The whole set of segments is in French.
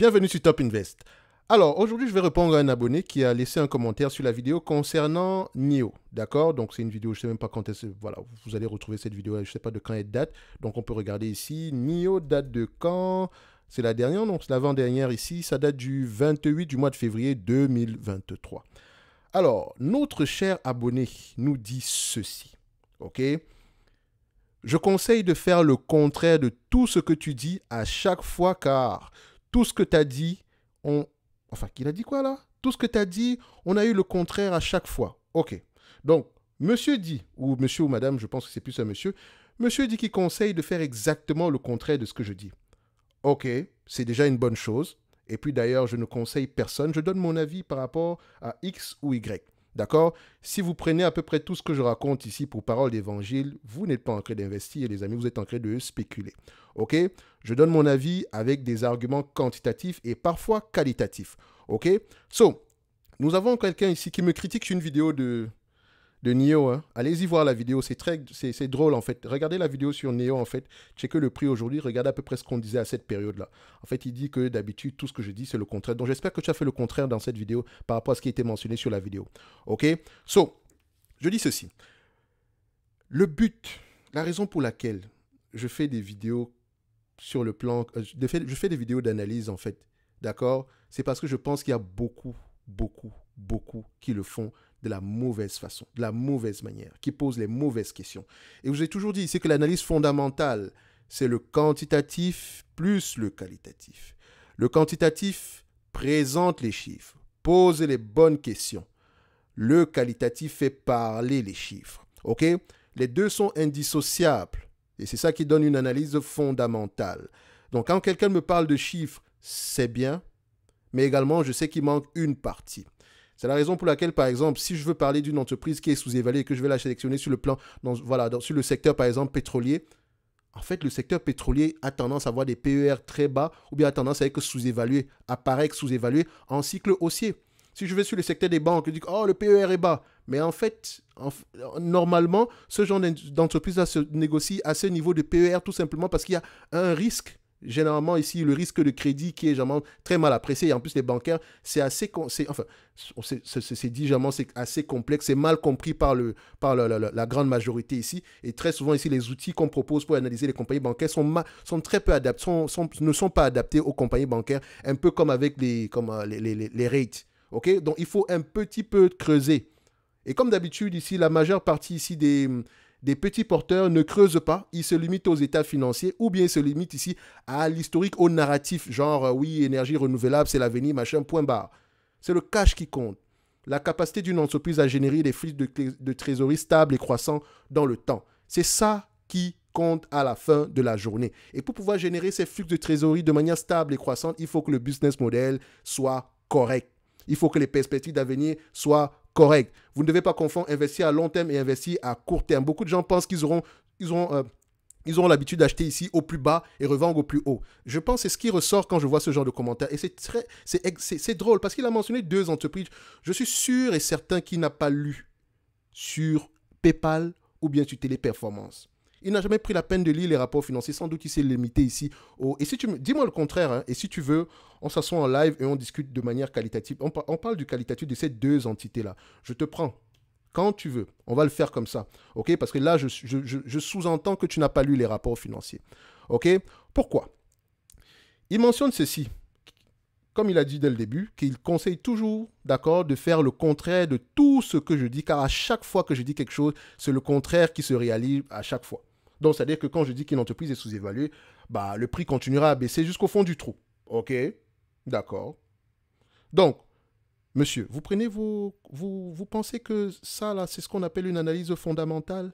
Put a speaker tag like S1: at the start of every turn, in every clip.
S1: Bienvenue sur Top Invest. Alors, aujourd'hui, je vais répondre à un abonné qui a laissé un commentaire sur la vidéo concernant NIO. D'accord? Donc, c'est une vidéo, je ne sais même pas quand est-ce... Voilà, vous allez retrouver cette vidéo, je ne sais pas de quand elle date. Donc, on peut regarder ici. NIO date de quand? C'est la dernière, non? C'est l'avant-dernière ici. Ça date du 28 du mois de février 2023. Alors, notre cher abonné nous dit ceci. OK? Je conseille de faire le contraire de tout ce que tu dis à chaque fois, car tout ce que tu as dit, Enfin, qu'il a dit quoi là? Tout ce que tu as dit, on a eu le contraire à chaque fois. OK. Donc, monsieur dit, ou monsieur ou madame, je pense que c'est plus un monsieur dit qu'il conseille de faire exactement le contraire de ce que je dis. OK, c'est déjà une bonne chose. Et puis d'ailleurs, je ne conseille personne. Je donne mon avis par rapport à X ou Y. D'accord? Si vous prenez à peu près tout ce que je raconte ici pour parole d'évangile, vous n'êtes pas en train d'investir, les amis, vous êtes en train de spéculer. OK? Je donne mon avis avec des arguments quantitatifs et parfois qualitatifs. OK? So, nous avons quelqu'un ici qui me critique sur une vidéo de NIO. Hein. Allez-y voir la vidéo, c'est drôle en fait. Regardez la vidéo sur NIO en fait. Checkez le prix aujourd'hui, regardez à peu près ce qu'on disait à cette période-là. En fait, il dit que d'habitude, tout ce que je dis, c'est le contraire. Donc, j'espère que tu as fait le contraire dans cette vidéo par rapport à ce qui a été mentionné sur la vidéo. OK? So, je dis ceci. Le but, la raison pour laquelle je fais des vidéos sur le plan... je fais des vidéos d'analyse en fait. D'accord? C'est parce que je pense qu'il y a beaucoup qui le font de la mauvaise façon, de la mauvaise manière, qui posent les mauvaises questions. Et je vous ai toujours dit ici que l'analyse fondamentale, c'est le quantitatif plus le qualitatif. Le quantitatif présente les chiffres, pose les bonnes questions. Le qualitatif fait parler les chiffres. OK? Les deux sont indissociables. Et c'est ça qui donne une analyse fondamentale. Donc, quand quelqu'un me parle de chiffres, c'est bien, mais également, je sais qu'il manque une partie. C'est la raison pour laquelle, par exemple, si je veux parler d'une entreprise qui est sous-évaluée et que je vais la sélectionner sur le plan, sur le secteur, par exemple, pétrolier, en fait, le secteur pétrolier a tendance à avoir des PER très bas ou bien a tendance à être sous-évalué, apparaître sous-évalué en cycle haussier. Si je vais sur le secteur des banques, je dis oh, le PER est bas. Mais en fait, normalement, ce genre d'entreprise se négocie à ce niveau de PER tout simplement parce qu'il y a un risque. Généralement, ici, le risque de crédit qui est généralement très mal apprécié. Et en plus, les bancaires, c'est assez... c'est dit généralement, c'est assez complexe. C'est mal compris par la grande majorité ici. Et très souvent, ici, les outils qu'on propose pour analyser les compagnies bancaires sont très peu adaptés, ne sont pas adaptés aux compagnies bancaires, un peu comme avec les rates. OK? Donc, il faut un petit peu creuser. Et comme d'habitude, ici, la majeure partie ici des petits porteurs ne creusent pas, ils se limitent aux états financiers ou bien ils se limitent ici à l'historique, au narratif, genre oui, énergie renouvelable, c'est l'avenir, machin, point barre. C'est le cash qui compte. La capacité d'une entreprise à générer des flux de trésorerie stables et croissants dans le temps. C'est ça qui compte à la fin de la journée. Et pour pouvoir générer ces flux de trésorerie de manière stable et croissante, il faut que le business model soit correct. Il faut que les perspectives d'avenir soient correctes. Vous ne devez pas confondre investir à long terme et investir à court terme. Beaucoup de gens pensent qu'ils auront l'habitude d'acheter ici au plus bas et revendre au plus haut. Je pense que c'est ce qui ressort quand je vois ce genre de commentaires. Et c'est drôle parce qu'il a mentionné deux entreprises. Je suis sûr et certain qu'il n'a pas lu sur PayPal ou bien sur Téléperformance. Il n'a jamais pris la peine de lire les rapports financiers. Sans doute, il s'est limité ici. Et si dis-moi le contraire. Hein, et si tu veux, on s'assoit en live et on discute de manière qualitative. On parle du qualitatif de ces deux entités-là. Je te prends. Quand tu veux. On va le faire comme ça. OK? Parce que là, je sous-entends que tu n'as pas lu les rapports financiers. OK? Pourquoi? Il mentionne ceci. Comme il a dit dès le début, qu'il conseille toujours, d'accord, de faire le contraire de tout ce que je dis, car à chaque fois que je dis quelque chose, c'est le contraire qui se réalise à chaque fois. Donc, c'est-à-dire que quand je dis qu'une entreprise est sous-évaluée, bah, le prix continuera à baisser jusqu'au fond du trou. OK? D'accord. Donc, monsieur, vous pensez que ça, là, c'est ce qu'on appelle une analyse fondamentale?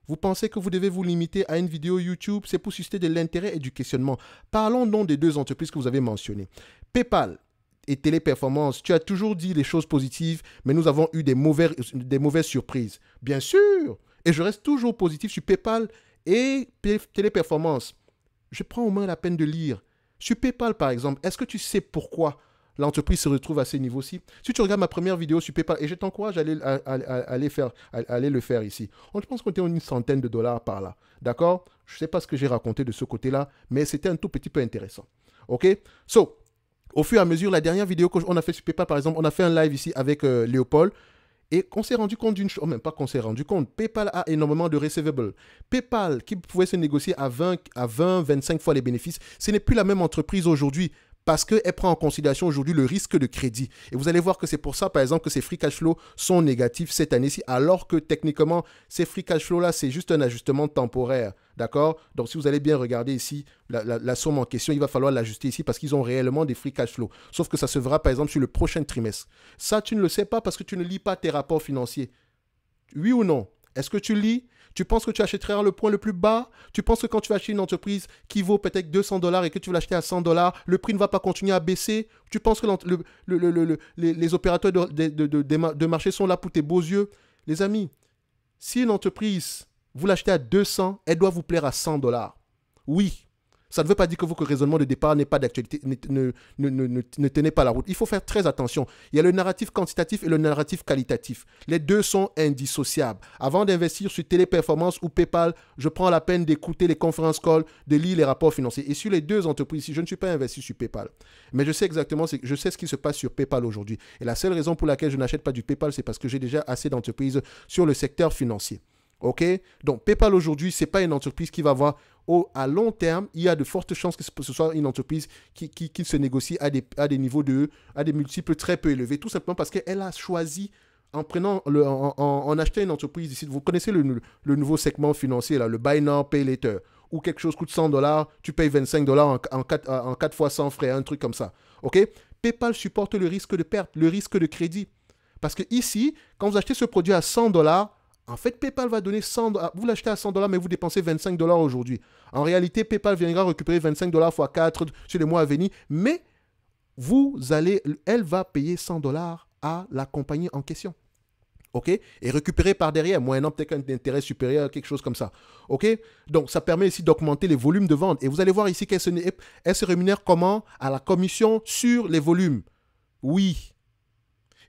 S1: Vous pensez que vous devez vous limiter à une vidéo YouTube? C'est pour susciter de l'intérêt et du questionnement. Parlons donc des deux entreprises que vous avez mentionnées. PayPal et Téléperformance, tu as toujours dit les choses positives, mais nous avons eu des mauvaises surprises. Bien sûr! Et je reste toujours positif sur PayPal et Téléperformance. Je prends au moins la peine de lire. Sur PayPal, par exemple, est-ce que tu sais pourquoi l'entreprise se retrouve à ces niveaux-ci? Si tu regardes ma première vidéo sur PayPal, et je t'encourage à aller le faire ici, je pense qu'on était une centaine de dollars par là. D'accord? Je ne sais pas ce que j'ai raconté de ce côté-là, mais c'était un tout petit peu intéressant. OK? So, Au fur et à mesure, la dernière vidéo qu'on a fait sur PayPal, par exemple, on a fait un live ici avec Léopold. Et on s'est rendu compte d'une chose, même pas qu'on s'est rendu compte, PayPal a énormément de receivables. PayPal, qui pouvait se négocier à 25 fois les bénéfices, ce n'est plus la même entreprise aujourd'hui parce qu'elle prend en considération aujourd'hui le risque de crédit. Et vous allez voir que c'est pour ça, par exemple, que ces free cash flow sont négatifs cette année-ci, alors que techniquement, ces free cash flow-là, c'est juste un ajustement temporaire. D'accord? Donc, si vous allez bien regarder ici, la somme en question, il va falloir l'ajuster ici parce qu'ils ont réellement des free cash flow. Sauf que ça se verra, par exemple, sur le prochain trimestre. Ça, tu ne le sais pas parce que tu ne lis pas tes rapports financiers. Oui ou non? Est-ce que tu lis? Tu penses que tu achèteras le point le plus bas? Tu penses que quand tu vas acheter une entreprise qui vaut peut-être 200 dollars et que tu veux l'acheter à 100 dollars, le prix ne va pas continuer à baisser? Tu penses que les opérateurs de marché sont là pour tes beaux yeux? Les amis, si une entreprise, vous l'achetez à 200, elle doit vous plaire à 100 dollars. Oui. Ça ne veut pas dire que votre raisonnement de départ n'est pas d'actualité, ne tenez pas la route. Il faut faire très attention. Il y a le narratif quantitatif et le narratif qualitatif. Les deux sont indissociables. Avant d'investir sur Téléperformance ou PayPal, je prends la peine d'écouter les conférences calls, de lire les rapports financiers. Et sur les deux entreprises, si je ne suis pas investi sur PayPal, mais je sais exactement, je sais ce qui se passe sur PayPal aujourd'hui. Et la seule raison pour laquelle je n'achète pas du PayPal, c'est parce que j'ai déjà assez d'entreprises sur le secteur financier. OK? Donc, PayPal aujourd'hui, ce n'est pas une entreprise qui va avoir, à long terme, il y a de fortes chances que ce soit une entreprise qui se négocie à des niveaux à des multiples très peu élevés, tout simplement parce qu'elle a choisi, en achetant une entreprise ici, vous connaissez le nouveau segment financier, là, le Buy Now, Pay Later, où quelque chose coûte 100 dollars, tu payes 25 dollars en 4 fois sans frais, un truc comme ça. OK? PayPal supporte le risque de perte, le risque de crédit. Parce que ici, quand vous achetez ce produit à 100 dollars, en fait, PayPal va donner 100 dollars. Vous l'achetez à 100 dollars, mais vous dépensez 25 dollars aujourd'hui. En réalité, PayPal viendra récupérer 25 dollars x 4 sur les mois à venir, mais elle va payer 100 dollars à la compagnie en question. OK? Et récupérer par derrière, moyennant peut-être un intérêt supérieur, quelque chose comme ça. OK? Donc, ça permet ici d'augmenter les volumes de vente. Et vous allez voir ici qu'elle se rémunère comment? À la commission sur les volumes. Oui.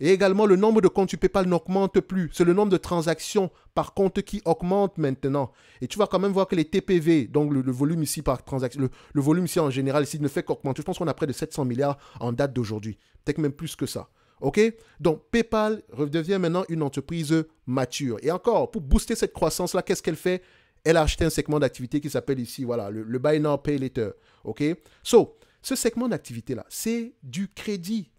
S1: Et également, le nombre de comptes sur PayPal n'augmente plus. C'est le nombre de transactions par compte qui augmente maintenant. Et tu vas quand même voir que les TPV, donc le volume ici par transaction, le volume ici en général, ici ne fait qu'augmenter. Je pense qu'on a près de 700 milliards en date d'aujourd'hui. Peut-être même plus que ça. OK? Donc, PayPal redevient maintenant une entreprise mature. Et encore, pour booster cette croissance-là, qu'est-ce qu'elle fait? Elle a acheté un segment d'activité qui s'appelle ici, voilà, le Buy Now, Pay Later. OK? So, ce segment d'activité-là, c'est du crédit.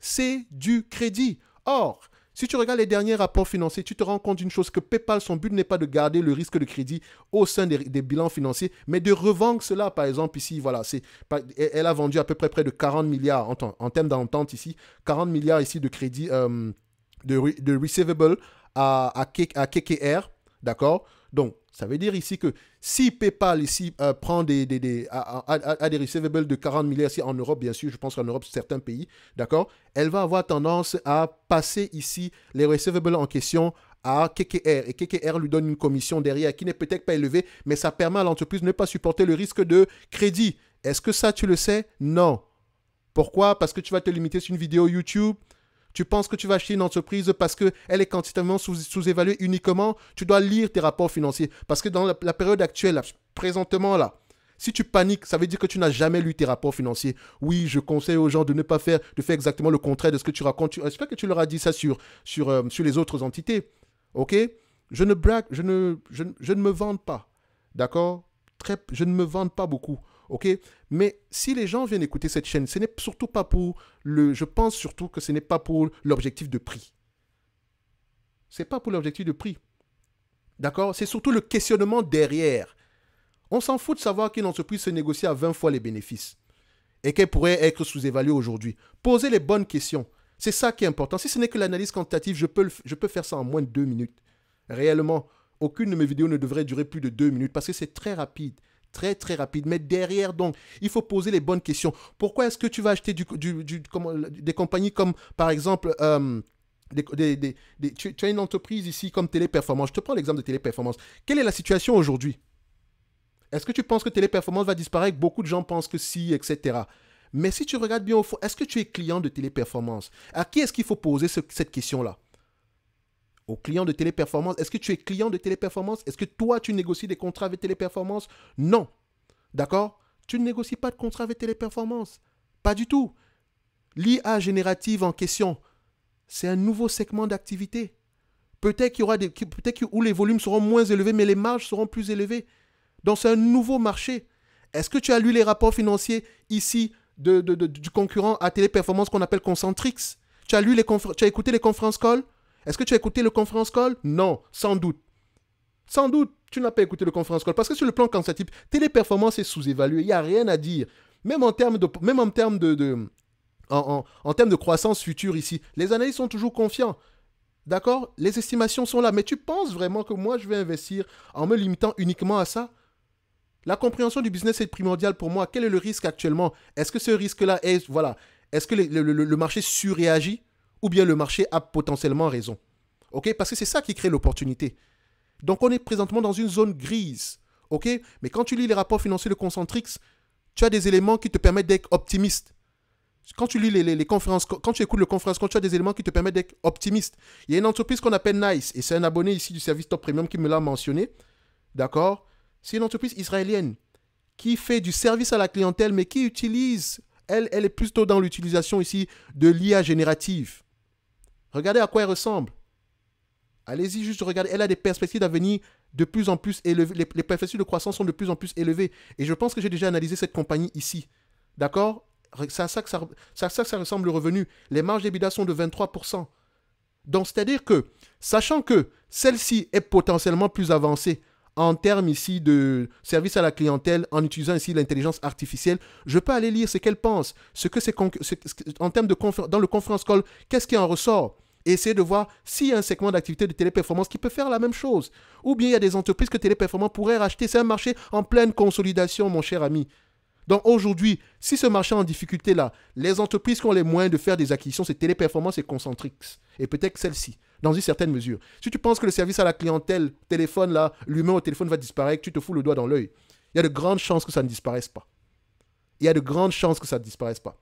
S1: C'est du crédit. Or, si tu regardes les derniers rapports financiers, tu te rends compte d'une chose, que PayPal, son but n'est pas de garder le risque de crédit au sein des bilans financiers, mais de revendre cela. Par exemple, ici, voilà, elle a vendu à peu près de 40 milliards en termes d'entente ici, 40 milliards ici de crédit, de receivable à KKR, d'accord? Donc, ça veut dire ici que si PayPal ici prend a des receivables de 40 milliards ici en Europe, bien sûr, je pense qu'en Europe, certains pays, d'accord, elle va avoir tendance à passer ici les receivables en question à KKR. Et KKR lui donne une commission derrière qui n'est peut-être pas élevée, mais ça permet à l'entreprise de ne pas supporter le risque de crédit. Est-ce que ça, tu le sais? Non. Pourquoi? Parce que tu vas te limiter sur une vidéo YouTube. Tu penses que tu vas acheter une entreprise parce qu'elle est quantitativement sous-évaluée uniquement. Tu dois lire tes rapports financiers. Parce que dans la période actuelle, là, présentement, là, si tu paniques, ça veut dire que tu n'as jamais lu tes rapports financiers. Oui, je conseille aux gens de ne pas faire exactement le contraire de ce que tu racontes. J'espère que tu leur as dit ça sur les autres entités. OK? Je ne blague, je ne me vante pas. D'accord? Je ne me vante pas beaucoup. OK? Mais si les gens viennent écouter cette chaîne, ce n'est surtout pas pour je pense surtout que ce n'est pas pour l'objectif de prix. Ce n'est pas pour l'objectif de prix. D'accord? C'est surtout le questionnement derrière. On s'en fout de savoir qu'une entreprise se négocie à 20 fois les bénéfices et qu'elle pourrait être sous-évaluée aujourd'hui. Posez les bonnes questions. C'est ça qui est important. Si ce n'est que l'analyse quantitative, je peux faire ça en moins de 2 minutes. Réellement, aucune de mes vidéos ne devrait durer plus de 2 minutes parce que c'est très rapide. Très, très rapide. Mais derrière, donc, il faut poser les bonnes questions. Pourquoi est-ce que tu vas acheter des compagnies comme, par exemple, tu as une entreprise ici comme Téléperformance. Je te prends l'exemple de Téléperformance. Quelle est la situation aujourd'hui? Est-ce que tu penses que Téléperformance va disparaître? Beaucoup de gens pensent que si, etc. Mais si tu regardes bien au fond, est-ce que tu es client de Téléperformance? À qui est-ce qu'il faut poser cette question-là? Aux clients de Téléperformance. Est-ce que tu es client de Téléperformance? Est-ce que toi, tu négocies des contrats avec Téléperformance? Non. D'accord? Tu ne négocies pas de contrat avec Téléperformance. Pas du tout. L'IA générative en question, c'est un nouveau segment d'activité. Peut-être qu'il y aura où les volumes seront moins élevés, mais les marges seront plus élevées. Donc, c'est un nouveau marché. Est-ce que tu as lu les rapports financiers ici du concurrent à Téléperformance qu'on appelle Concentrix? Tu as écouté les conférences call? Est-ce que tu as écouté le conférence call? Non, sans doute. Sans doute, tu n'as pas écouté le conférence call. Parce que sur le plan quantitatif, Téléperformance est sous-évalué. Il n'y a rien à dire. Même en termes de croissance future ici, les analystes sont toujours confiants. D'accord? Les estimations sont là. Mais tu penses vraiment que moi, je vais investir en me limitant uniquement à ça? La compréhension du business est primordiale pour moi. Quel est le risque actuellement? Est-ce que ce risque-là est... Voilà. Est-ce que le marché surréagit ou bien le marché a potentiellement raison? OK? Parce que c'est ça qui crée l'opportunité. Donc, on est présentement dans une zone grise. OK? Mais quand tu lis les rapports financiers de Concentrix, tu as des éléments qui te permettent d'être optimiste. Quand tu lis les conférences, quand tu écoutes le conférence, quand tu as des éléments qui te permettent d'être optimiste. Il y a une entreprise qu'on appelle Nice, et c'est un abonné ici du service Top Premium qui me l'a mentionné. D'accord? C'est une entreprise israélienne qui fait du service à la clientèle, mais qui utilise, elle est plutôt dans l'utilisation ici de l'IA générative. Regardez à quoi elle ressemble. Allez-y, juste regardez. Elle a des perspectives d'avenir de plus en plus élevées. Les perspectives de croissance sont de plus en plus élevées. Et je pense que j'ai déjà analysé cette compagnie ici. D'accord? C'est à ça que ça ressemble le revenu. Les marges d'EBITDA sont de 23%. Donc, c'est-à-dire que, sachant que celle-ci est potentiellement plus avancée en termes ici de service à la clientèle, en utilisant ici l'intelligence artificielle, je peux aller lire ce qu'elle pense, en termes dans le conference call, qu'est-ce qui en ressort, et essayer de voir s'il y a un segment d'activité de Téléperformance qui peut faire la même chose. Ou bien il y a des entreprises que Téléperformance pourrait racheter. C'est un marché en pleine consolidation, mon cher ami. Donc aujourd'hui, si ce marché est en difficulté là, les entreprises qui ont les moyens de faire des acquisitions, c'est Téléperformance et Concentrix. Et peut-être celle-ci, dans une certaine mesure. Si tu penses que le service à la clientèle, téléphone là, l'humain au téléphone va disparaître, tu te fous le doigt dans l'œil. Il y a de grandes chances que ça ne disparaisse pas. Il y a de grandes chances que ça ne disparaisse pas.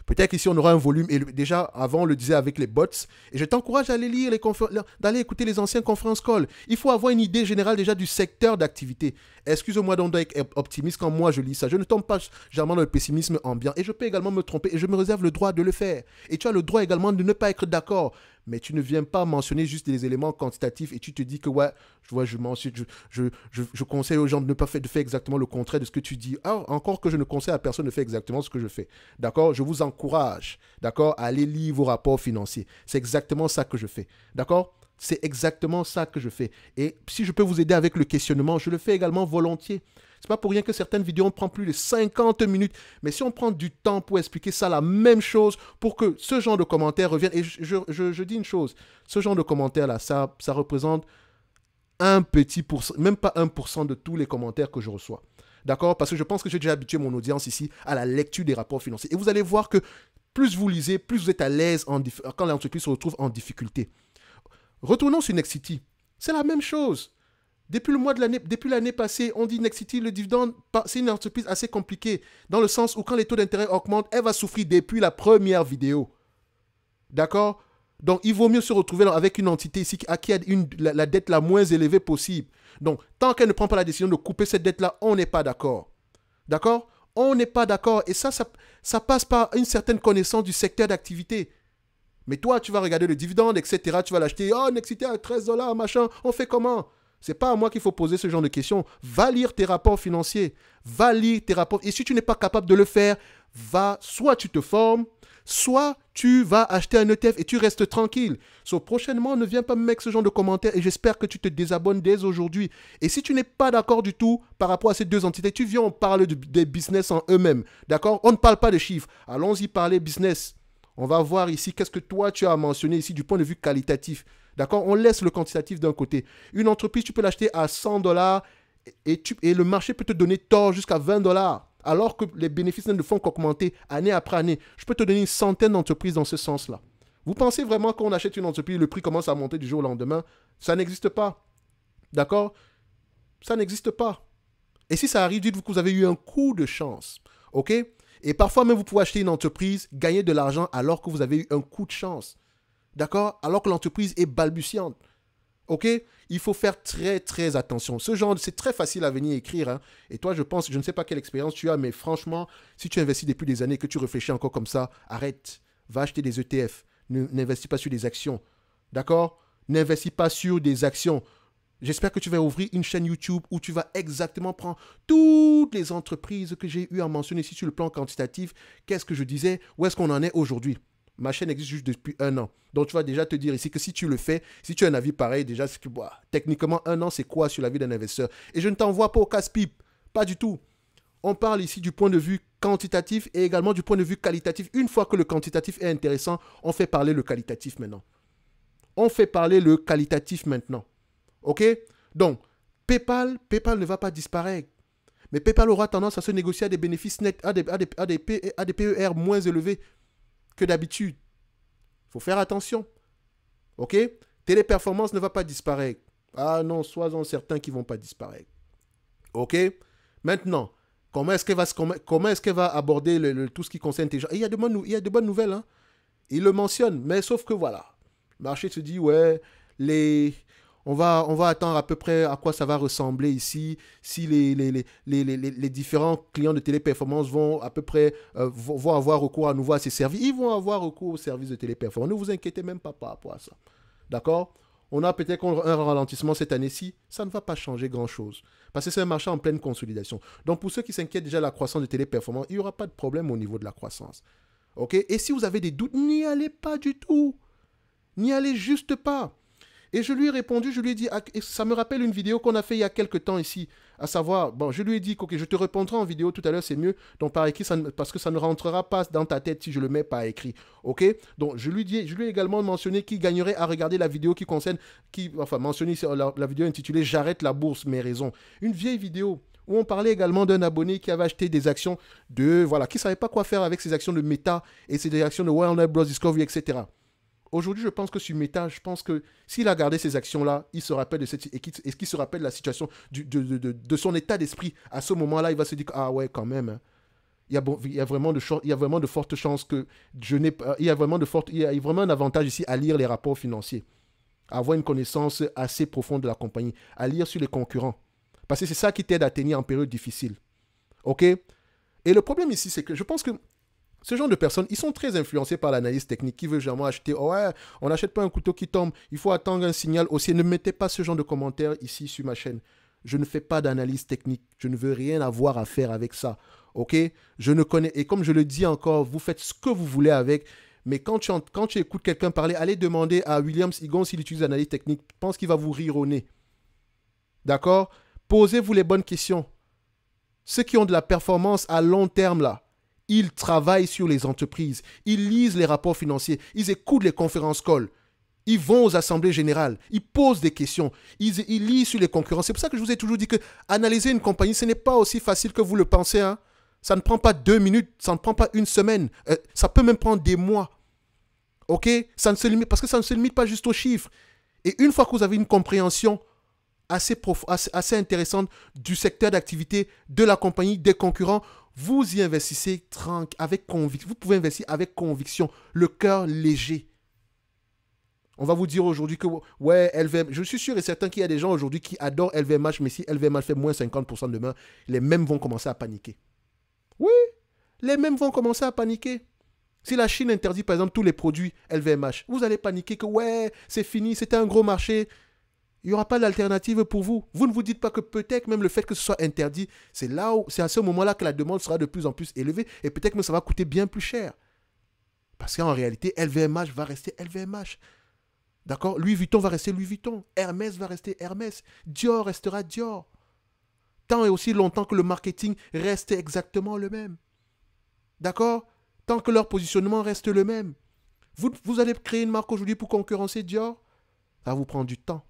S1: Peut-être qu'ici, on aura un volume. Et déjà, avant, on le disait avec les bots. Et je t'encourage à aller lire d'aller écouter les anciens conférences call. Il faut avoir une idée générale déjà du secteur d'activité. Excuse-moi donc d'être optimiste quand moi je lis ça. Je ne tombe pas généralement dans le pessimisme ambiant. Et je peux également me tromper. Et je me réserve le droit de le faire. Et tu as le droit également de ne pas être d'accord. Mais tu ne viens pas mentionner juste des éléments quantitatifs et tu te dis que ouais, je conseille aux gens de ne pas faire exactement le contraire de ce que tu dis. Ah, encore que je ne conseille à personne de faire exactement ce que je fais. D'accord? Je vous encourage, d'accord, à aller lire vos rapports financiers. C'est exactement ça que je fais. D'accord? C'est exactement ça que je fais. Et si je peux vous aider avec le questionnement, je le fais également volontiers. C'est pas pour rien que certaines vidéos, on prend plus de 50 minutes. Mais si on prend du temps pour expliquer ça, la même chose, pour que ce genre de commentaires revienne. Et je dis une chose, ce genre de commentaires-là, ça représente un petit pourcent, même pas 1% de tous les commentaires que je reçois. D'accord? Parce que je pense que j'ai déjà habitué mon audience ici à la lecture des rapports financiers. Et vous allez voir que plus vous lisez, plus vous êtes à l'aise quand l'entreprise se retrouve en difficulté. Retournons sur Nexity. C'est la même chose. Depuis l'année passée, on dit Nexity, le dividende, c'est une entreprise assez compliquée, dans le sens où quand les taux d'intérêt augmentent, elle va souffrir depuis la première vidéo. D'accord? Donc, il vaut mieux se retrouver avec une entité ici qui a la dette la moins élevée possible. Donc, tant qu'elle ne prend pas la décision de couper cette dette-là, on n'est pas d'accord. D'accord? On n'est pas d'accord. Et ça passe par une certaine connaissance du secteur d'activité. Mais toi, tu vas regarder le dividende, etc. Tu vas l'acheter. Oh, Nexity à 13 $, machin. On fait comment? C'est pas à moi qu'il faut poser ce genre de questions. Va lire tes rapports financiers. Va lire tes rapports. Et si tu n'es pas capable de le faire, soit tu te formes, soit tu vas acheter un ETF et tu restes tranquille. Prochainement, ne viens pas me mettre ce genre de commentaires et j'espère que tu te désabonnes dès aujourd'hui. Et si tu n'es pas d'accord du tout par rapport à ces deux entités, tu viens, on parle des business en eux-mêmes. D'accord? On ne parle pas de chiffres. Allons-y parler business. On va voir ici qu'est-ce que toi tu as mentionné ici du point de vue qualitatif. D'accord? On laisse le quantitatif d'un côté. Une entreprise, tu peux l'acheter à 100 $ et le marché peut te donner tort jusqu'à 20 $. Alors que les bénéfices ne font qu'augmenter année après année. Je peux te donner une centaine d'entreprises dans ce sens-là. Vous pensez vraiment qu'on achète une entreprise, le prix commence à monter du jour au lendemain? Ça n'existe pas. D'accord? Ça n'existe pas. Et si ça arrive, dites-vous que vous avez eu un coup de chance. OK? Et parfois même, vous pouvez acheter une entreprise, gagner de l'argent alors que vous avez eu un coup de chance. D'accord? Alors que l'entreprise est balbutiante. OK? Il faut faire très, très attention. Ce genre, c'est très facile à venir écrire. Hein. Et toi, je ne sais pas quelle expérience tu as, mais franchement, si tu investis depuis des années et que tu réfléchis encore comme ça, arrête. Va acheter des ETF. N'investis pas sur des actions. D'accord? N'investis pas sur des actions. J'espère que tu vas ouvrir une chaîne YouTube où tu vas exactement prendre toutes les entreprises que j'ai eu à mentionner ici sur le plan quantitatif. Qu'est-ce que je disais? Où est-ce qu'on en est aujourd'hui? Ma chaîne existe juste depuis 1 an. Donc, tu vas déjà te dire ici que si tu le fais, si tu as un avis pareil, déjà, c'est que, techniquement, 1 an, c'est quoi sur la vie d'un investisseur? Et je ne t'envoie pas au casse-pipe. Pas du tout. On parle ici du point de vue quantitatif et également du point de vue qualitatif. Une fois que le quantitatif est intéressant, on fait parler le qualitatif maintenant. On fait parler le qualitatif maintenant. OK? Donc, PayPal ne va pas disparaître. Mais PayPal aura tendance à se négocier à des bénéfices nets, à des PER moins élevés que d'habitude. Il faut faire attention. OK? Téléperformance ne va pas disparaître. Ah non, soyons certains qu'ils ne vont pas disparaître. OK? Maintenant, comment est-ce qu'elle va aborder tout ce qui concerne tes gens? Et il y a de bonnes nouvelles. Hein? Il le mentionne, mais sauf que voilà. Le marché se dit, ouais, on va attendre à peu près à quoi ça va ressembler ici, si les différents clients de téléperformance vont à peu près vont avoir recours à nouveau à ces services. Ils vont avoir recours aux services de téléperformance. Ne vous inquiétez même pas par rapport à ça. D'accord? On a peut-être un ralentissement cette année-ci. Ça ne va pas changer grand-chose. Parce que c'est un marché en pleine consolidation. Donc, pour ceux qui s'inquiètent déjà de la croissance de téléperformance, il n'y aura pas de problème au niveau de la croissance. OK? Et si vous avez des doutes, n'y allez pas du tout. N'y allez juste pas. Et je lui ai répondu, je lui ai dit, ça me rappelle une vidéo qu'on a fait il y a quelques temps ici, à savoir, bon, je lui ai dit, ok, je te répondrai en vidéo tout à l'heure, c'est mieux, donc par écrit, parce que ça ne rentrera pas dans ta tête si je le mets par écrit, ok? Donc je lui ai également mentionné qu'il gagnerait à regarder la vidéo qui concerne, mentionné la vidéo intitulée J'arrête la bourse, mes raisons. Une vieille vidéo où on parlait également d'un abonné qui avait acheté des actions qui ne savait pas quoi faire avec ses actions de Meta et ses actions de Warner Bros. Discovery, etc. Aujourd'hui, je pense que sur Meta, je pense que s'il a gardé ces actions-là, il se rappelle de qu'il se rappelle de la situation de son état d'esprit. À ce moment-là, il va se dire, ah ouais, quand même, hein. Il y a vraiment de fortes chances que il y a vraiment un avantage ici à lire les rapports financiers, à avoir une connaissance assez profonde de la compagnie, à lire sur les concurrents. Parce que c'est ça qui t'aide à tenir en période difficile. OK? Et le problème ici, c'est que je pense que ce genre de personnes, ils sont très influencés par l'analyse technique qui veut jamais acheter. Oh ouais, on n'achète pas un couteau qui tombe. Il faut attendre un signal aussi. Ne mettez pas ce genre de commentaires ici sur ma chaîne. Je ne fais pas d'analyse technique. Je ne veux rien avoir à faire avec ça. OK? Je ne connais. Et comme je le dis encore, vous faites ce que vous voulez avec. Mais quand tu écoutes quelqu'un parler, allez demander à Williams Higon s'il utilise l'analyse technique. Je pense qu'il va vous rire au nez. D'accord? Posez-vous les bonnes questions. Ceux qui ont de la performance à long terme là, ils travaillent sur les entreprises, ils lisent les rapports financiers, ils écoutent les conférences calls, ils vont aux assemblées générales, ils posent des questions, ils lisent sur les concurrents. C'est pour ça que je vous ai toujours dit que analyser une compagnie, ce n'est pas aussi facile que vous le pensez. Hein. Ça ne prend pas 2 minutes, ça ne prend pas une semaine, ça peut même prendre des mois. OK? Parce que ça ne se limite pas juste aux chiffres. Et une fois que vous avez une compréhension assez intéressante du secteur d'activité, de la compagnie, des concurrents, vous y investissez avec conviction. Vous pouvez investir avec conviction, le cœur léger. On va vous dire aujourd'hui que, ouais, LVMH, je suis sûr et certain qu'il y a des gens aujourd'hui qui adorent LVMH, mais si LVMH fait moins 50% demain, les mêmes vont commencer à paniquer. Oui, les mêmes vont commencer à paniquer. Si la Chine interdit, par exemple, tous les produits LVMH, vous allez paniquer que, ouais, c'est fini, c'était un gros marché. Il n'y aura pas d'alternative pour vous. Vous ne vous dites pas que peut-être même le fait que ce soit interdit, c'est à ce moment-là que la demande sera de plus en plus élevée et peut-être que ça va coûter bien plus cher. Parce qu'en réalité, LVMH va rester LVMH. D'accord? Louis Vuitton va rester Louis Vuitton. Hermès va rester Hermès. Dior restera Dior. Tant et aussi longtemps que le marketing reste exactement le même. D'accord? Tant que leur positionnement reste le même. Vous allez créer une marque aujourd'hui pour concurrencer Dior? Ça va vous prendre du temps.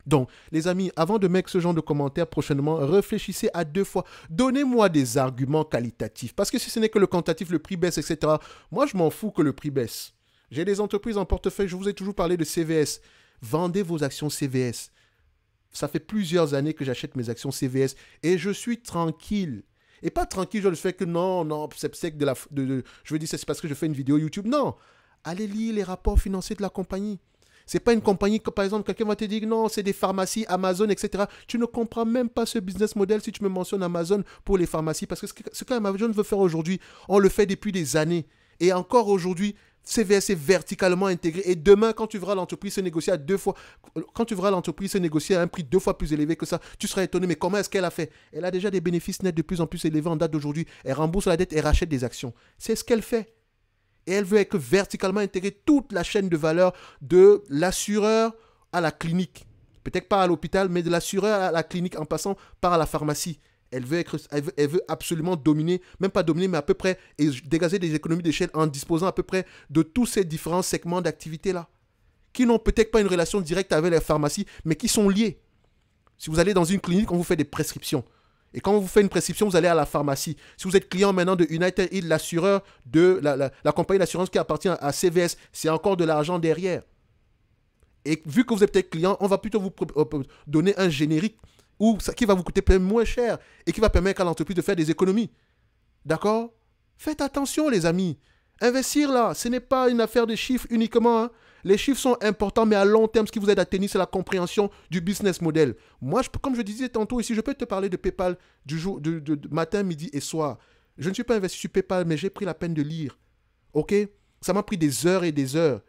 S1: Donc, les amis, avant de mettre ce genre de commentaires prochainement, réfléchissez à 2 fois. Donnez-moi des arguments qualitatifs. Parce que si ce n'est que le quantitatif, le prix baisse, etc., moi, je m'en fous que le prix baisse. J'ai des entreprises en portefeuille. Je vous ai toujours parlé de CVS. Vendez vos actions CVS. Ça fait plusieurs années que j'achète mes actions CVS et je suis tranquille. Et pas tranquille, je le fais que non, c'est que je veux dire, c'est parce que je fais une vidéo YouTube. Non, allez lire les rapports financiers de la compagnie. C'est pas une compagnie que, par exemple, quelqu'un va te dire non, c'est des pharmacies, Amazon, etc. Tu ne comprends même pas ce business model si tu me mentionnes Amazon pour les pharmacies. Parce que ce qu'Amazon veut faire aujourd'hui, on le fait depuis des années. Et encore aujourd'hui, CVS est verticalement intégré. Et demain, quand tu verras l'entreprise se négocier quand tu verras l'entreprise se négocier à un prix 2 fois plus élevé que ça, tu seras étonné. Mais comment est-ce qu'elle a fait? Elle a déjà des bénéfices nets de plus en plus élevés en date d'aujourd'hui. Elle rembourse la dette et rachète des actions. C'est ce qu'elle fait. Et elle veut être verticalement intégrer toute la chaîne de valeur de l'assureur à la clinique. Peut-être pas à l'hôpital, mais de l'assureur à la clinique en passant par la pharmacie. Elle veut absolument dominer, même pas dominer, mais à peu près, et dégager des économies d'échelle en disposant à peu près de tous ces différents segments d'activité-là, qui n'ont peut-être pas une relation directe avec les pharmacies, mais qui sont liés. Si vous allez dans une clinique, on vous fait des prescriptions. Et quand on vous fait une prescription, vous allez à la pharmacie. Si vous êtes client maintenant de United Health, l'assureur de la compagnie d'assurance qui appartient à CVS, c'est encore de l'argent derrière. Et vu que vous êtes peut-être client, on va plutôt vous donner un générique qui va vous coûter peut-être moins cher et qui va permettre à l'entreprise de faire des économies. D'accord? Faites attention, les amis. Investir là, ce n'est pas une affaire de chiffres uniquement. Hein. Les chiffres sont importants, mais à long terme, ce qui vous aide à tenir, c'est la compréhension du business model. Moi, comme je disais tantôt ici, je peux te parler de PayPal de matin, midi et soir. Je ne suis pas investi sur PayPal, mais j'ai pris la peine de lire. OK? Ça m'a pris des heures et des heures.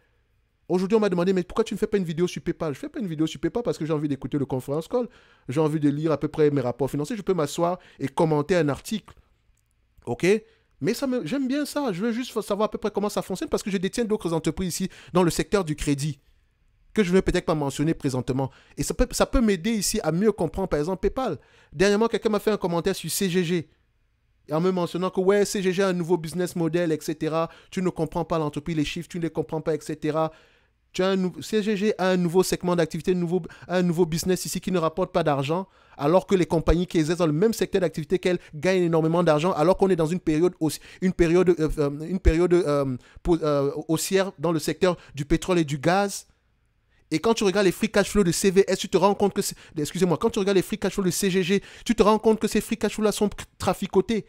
S1: Aujourd'hui, on m'a demandé, mais pourquoi tu ne fais pas une vidéo sur PayPal? Je ne fais pas une vidéo sur PayPal parce que j'ai envie d'écouter le conference call. J'ai envie de lire à peu près mes rapports financiers. Je peux m'asseoir et commenter un article. OK? Mais j'aime bien ça. Je veux juste savoir à peu près comment ça fonctionne parce que je détiens d'autres entreprises ici dans le secteur du crédit que je ne vais peut-être pas mentionner présentement. Et ça peut m'aider ici à mieux comprendre, par exemple, PayPal. Dernièrement, quelqu'un m'a fait un commentaire sur CGG. Et en me mentionnant que ouais, CGG a un nouveau business model, etc. Tu ne comprends pas l'entreprise, les chiffres, tu ne les comprends pas, etc. CGG a un nouveau segment d'activité, un nouveau business ici qui ne rapporte pas d'argent, alors que les compagnies qui exercent dans le même secteur d'activité qu'elles gagnent énormément d'argent, alors qu'on est dans une période haussière dans le secteur du pétrole et du gaz. Et quand tu regardes les free cash flow de CVS, tu te rends compte que... Excusez-moi, quand tu regardes les free cash flow de CGG, tu te rends compte que ces free cash flow-là sont traficotés.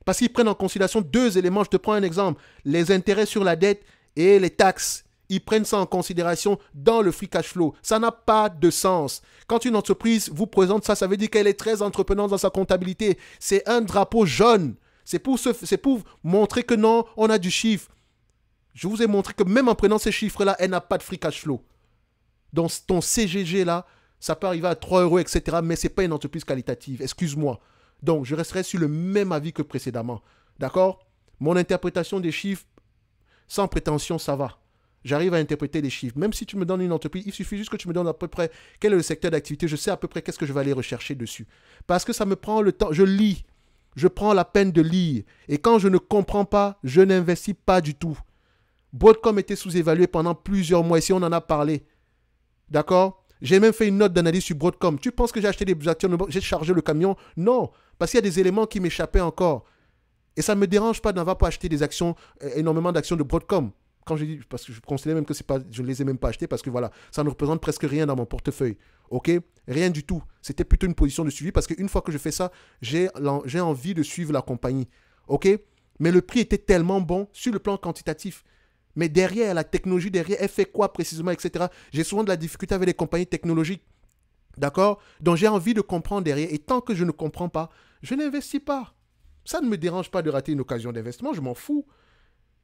S1: Parce qu'ils prennent en considération deux éléments. Je te prends un exemple. Les intérêts sur la dette et les taxes. Ils prennent ça en considération dans le free cash flow. Ça n'a pas de sens. Quand une entreprise vous présente ça, ça veut dire qu'elle est très entreprenante dans sa comptabilité. C'est un drapeau jaune. C'est pour montrer que non, on a du chiffre. Je vous ai montré que même en prenant ces chiffres-là, elle n'a pas de free cash flow. Donc ton CGG là, ça peut arriver à 3 euros, etc. Mais ce n'est pas une entreprise qualitative. Excuse-moi. Donc je resterai sur le même avis que précédemment. D'accord? Mon interprétation des chiffres, sans prétention, ça va. J'arrive à interpréter les chiffres. Même si tu me donnes une entreprise, il suffit juste que tu me donnes à peu près quel est le secteur d'activité. Je sais à peu près qu'est-ce que je vais aller rechercher dessus. Parce que ça me prend le temps. Je lis. Je prends la peine de lire. Et quand je ne comprends pas, je n'investis pas du tout. Broadcom était sous-évalué pendant plusieurs mois. Ici, on en a parlé. D'accord? J'ai même fait une note d'analyse sur Broadcom. Tu penses que j'ai acheté des actions, j'ai chargé le camion? Non. Parce qu'il y a des éléments qui m'échappaient encore. Et ça ne me dérange pas d'avoir pas acheté des actions, énormément d'actions de Broadcom. Quand je dis, parce que je considère même que je ne les ai même pas achetées parce que voilà, ça ne représente presque rien dans mon portefeuille. OK? Rien du tout. C'était plutôt une position de suivi parce qu'une fois que je fais ça, j'ai envie de suivre la compagnie. OK? Mais le prix était tellement bon sur le plan quantitatif. Mais derrière, la technologie derrière, elle fait quoi précisément, etc. J'ai souvent de la difficulté avec les compagnies technologiques. D'accord? Donc j'ai envie de comprendre derrière. Et tant que je ne comprends pas, je n'investis pas. Ça ne me dérange pas de rater une occasion d'investissement, je m'en fous.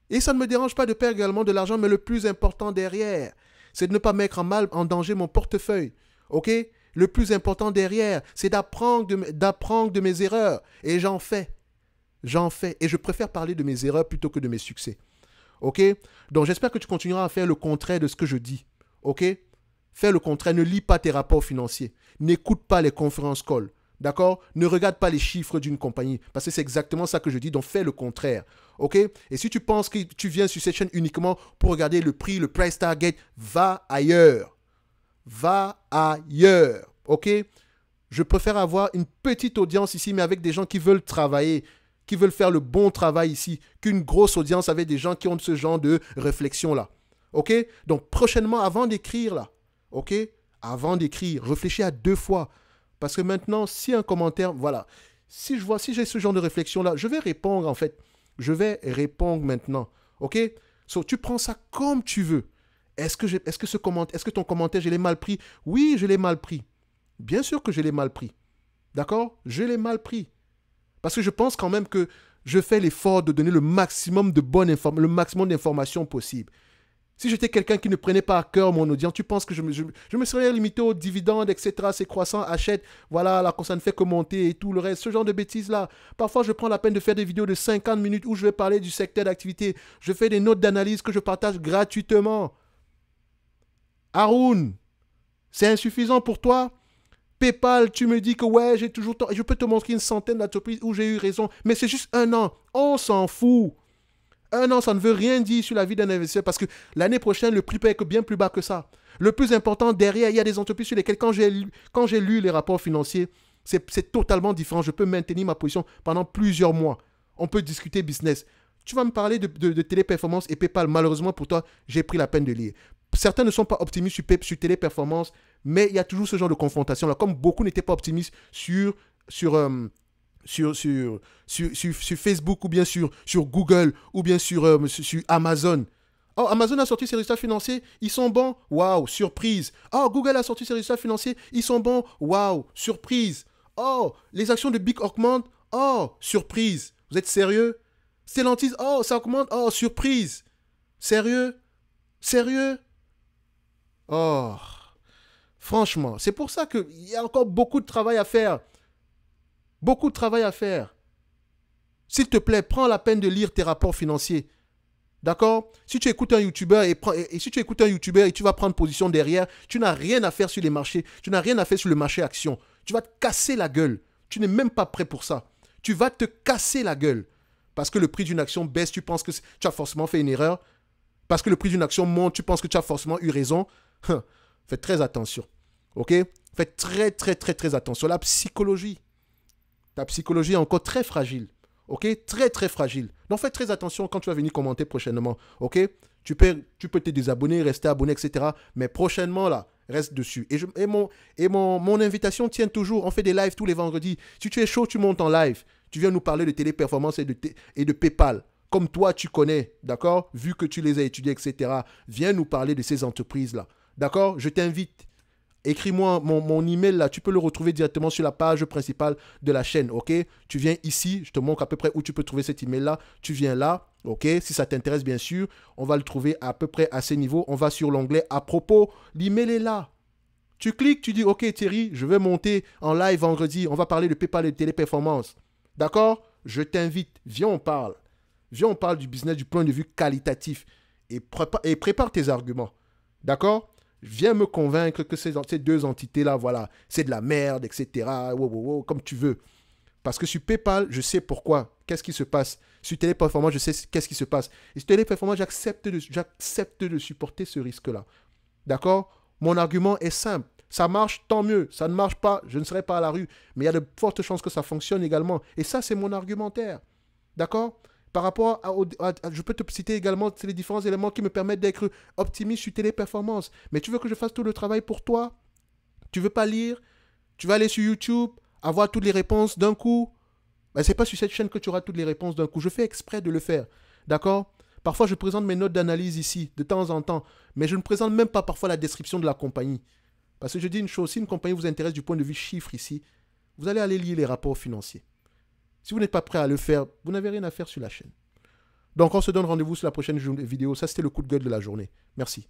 S1: Et ça ne me dérange pas de perdre également de l'argent, mais le plus important derrière, c'est de ne pas mettre en danger mon portefeuille. OK? Le plus important derrière, c'est d'apprendre de mes erreurs. Et j'en fais. J'en fais. Et je préfère parler de mes erreurs plutôt que de mes succès. OK? Donc j'espère que tu continueras à faire le contraire de ce que je dis. OK? Fais le contraire. Ne lis pas tes rapports financiers. N'écoute pas les conférences call. D'accord? Ne regarde pas les chiffres d'une compagnie. Parce que c'est exactement ça que je dis. Donc fais le contraire. OK? Et si tu penses que tu viens sur cette chaîne uniquement pour regarder le prix, le price target, va ailleurs. Va ailleurs. OK? Je préfère avoir une petite audience ici, mais avec des gens qui veulent travailler, qui veulent faire le bon travail ici, qu'une grosse audience avec des gens qui ont ce genre de réflexion-là. OK? Donc prochainement, avant d'écrire là, OK? Avant d'écrire, réfléchis à 2 fois. Parce que maintenant, si un commentaire, voilà, si j'ai ce genre de réflexion-là, je vais répondre en fait. Je vais répondre maintenant. OK? So, tu prends ça comme tu veux. Est-ce que ton commentaire, je l'ai mal pris? Oui, je l'ai mal pris. Bien sûr que je l'ai mal pris. D'accord? Je l'ai mal pris. Parce que je pense quand même que je fais l'effort de donner le maximum d'informations possible. Si j'étais quelqu'un qui ne prenait pas à cœur mon audience, tu penses que je me serais limité aux dividendes, etc. C'est croissant, achète, voilà, là, quand ça ne fait que monter et tout le reste, ce genre de bêtises-là. Parfois, je prends la peine de faire des vidéos de 50 minutes où je vais parler du secteur d'activité. Je fais des notes d'analyse que je partage gratuitement. Haroun, c'est insuffisant pour toi? PayPal, tu me dis que ouais, j'ai toujours tort. Je peux te montrer une centaine d'entreprises où j'ai eu raison, mais c'est juste 1 an. On s'en fout. 1 an, ça ne veut rien dire sur la vie d'un investisseur parce que l'année prochaine, le prix peut être bien plus bas que ça. Le plus important, derrière, il y a des entreprises sur lesquelles, quand j'ai lu les rapports financiers, c'est totalement différent. Je peux maintenir ma position pendant plusieurs mois. On peut discuter business. Tu vas me parler de Téléperformance et PayPal. Malheureusement pour toi, j'ai pris la peine de lire. Certains ne sont pas optimistes sur Téléperformance, mais il y a toujours ce genre de confrontation-là. Comme beaucoup n'étaient pas optimistes sur Facebook ou bien sur Google ou bien sur Amazon. Oh, Amazon a sorti ses résultats financiers, ils sont bons, waouh, surprise. Oh, Google a sorti ses résultats financiers, ils sont bons, waouh, surprise. Oh, les actions de Big augmentent, oh, surprise. Vous êtes sérieux? Stellantis, oh, ça augmente, oh, surprise. Sérieux? Sérieux? Oh, franchement, c'est pour ça qu'il y a encore beaucoup de travail à faire. Beaucoup de travail à faire. S'il te plaît, prends la peine de lire tes rapports financiers. D'accord? Si tu écoutes un YouTuber et tu vas prendre position derrière, tu n'as rien à faire sur les marchés. Tu n'as rien à faire sur le marché action. Tu vas te casser la gueule. Tu n'es même pas prêt pour ça. Tu vas te casser la gueule. Parce que le prix d'une action baisse, tu penses que tu as forcément fait une erreur. Parce que le prix d'une action monte, tu penses que tu as forcément eu raison. Faites très attention. Ok? Faites très, très, très, très attention. La psychologie. Ta psychologie est encore très fragile. Ok? Très, très fragile. Donc, fais très attention quand tu vas venir commenter prochainement. Ok? Tu peux te désabonner, rester abonné, etc. Mais prochainement, là, reste dessus. Mon invitation tient toujours. On fait des lives tous les vendredis. Si tu es chaud, tu montes en live. Tu viens nous parler de Téléperformance et de PayPal. Comme toi, tu connais, d'accord? Vu que tu les as étudiés, etc. Viens nous parler de ces entreprises-là. D'accord? Je t'invite. Écris-moi mon email là, tu peux le retrouver directement sur la page principale de la chaîne, ok? Tu viens ici, je te montre à peu près où tu peux trouver cet email là. Tu viens là, ok? Si ça t'intéresse bien sûr, on va le trouver à peu près à ce niveau. On va sur l'onglet à propos, l'email est là. Tu cliques, tu dis ok Thierry, je vais monter en live vendredi, on va parler de PayPal et de Téléperformance. D'accord? Je t'invite, viens on parle. Viens on parle du business du point de vue qualitatif et prépare tes arguments. D'accord? Viens me convaincre que ces deux entités-là, voilà, c'est de la merde, etc. Comme tu veux. Parce que sur PayPal, je sais pourquoi. Qu'est-ce qui se passe? Sur Téléperformance, je sais qu'est-ce qui se passe. Et sur Téléperformance, j'accepte de supporter ce risque-là. D'accord? Mon argument est simple. Ça marche, tant mieux. Ça ne marche pas, je ne serai pas à la rue. Mais il y a de fortes chances que ça fonctionne également. Et ça, c'est mon argumentaire. D'accord? Par rapport je peux te citer également les différents éléments qui me permettent d'être optimiste sur Téléperformance. Mais tu veux que je fasse tout le travail pour toi? Tu veux pas lire? Tu vas aller sur YouTube, avoir toutes les réponses d'un coup? Ben, ce n'est pas sur cette chaîne que tu auras toutes les réponses d'un coup. Je fais exprès de le faire. D'accord? Parfois, je présente mes notes d'analyse ici, de temps en temps. Mais je ne présente même pas parfois la description de la compagnie. Parce que je dis une chose, si une compagnie vous intéresse du point de vue chiffre ici, vous allez aller lire les rapports financiers. Si vous n'êtes pas prêt à le faire, vous n'avez rien à faire sur la chaîne. Donc, on se donne rendez-vous sur la prochaine vidéo. Ça, c'était le coup de gueule de la journée. Merci.